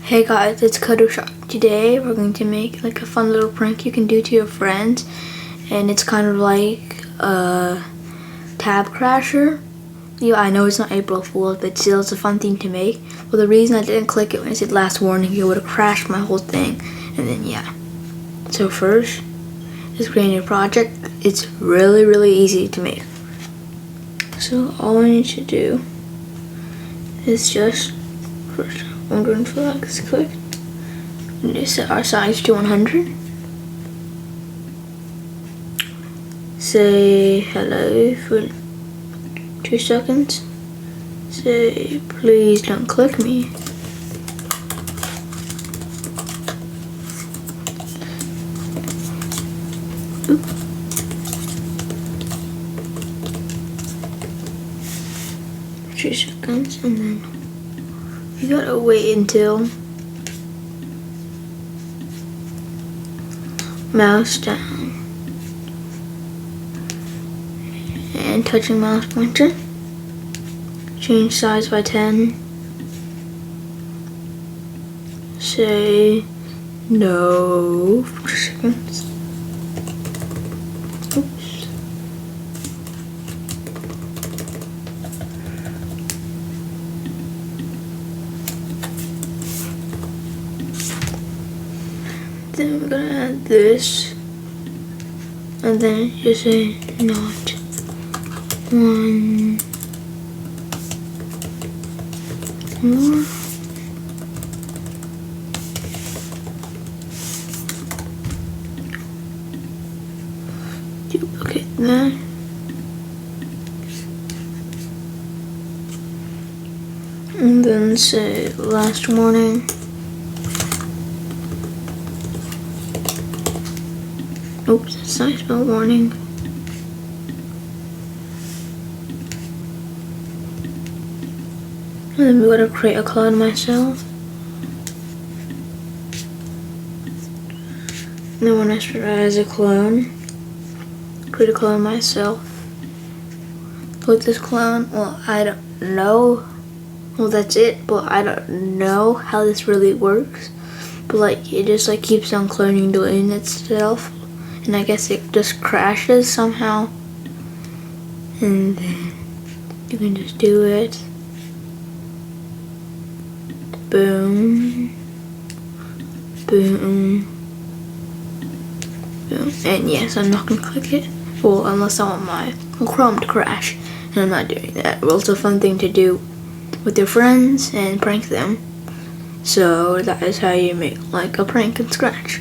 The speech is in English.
Hey guys, it's Kudoshock. Today we're going to make like a fun little prank you can do to your friends, and it's kind of like a tab crasher. Yeah, I know it's not April Fool's, but still it's a fun thing to make. Well, the reason I didn't click it when it said last warning, it would have crashed my whole thing, and then yeah. So first, just create a project. It's really easy to make. So all I need to do is just first. I'm going to this click and set our size to 100. Say hello for 2 seconds. Say please don't click me. Oop. 2 seconds and then you gotta wait until mouse down and touching mouse pointer. Change size by 10. Say no for 2 seconds. Oops. Then we're gonna add this, and then you say not 1 more. Duplicate that. And then say last warning. Oops, that's not spell warning. And then we gotta create a clone myself. And then when I start as a clone, create a clone myself. With this clone, well, I don't know. Well, that's it, but I don't know how this really works. But like, it just like keeps on cloning doing itself. And I guess it just crashes somehow. And then you can just do it. Boom. Boom. Boom. And yes, I'm not gonna click it. Well, unless I want my Chrome to crash. And I'm not doing that. Well, it's a fun thing to do with your friends and prank them. So that is how you make like a prank and scratch.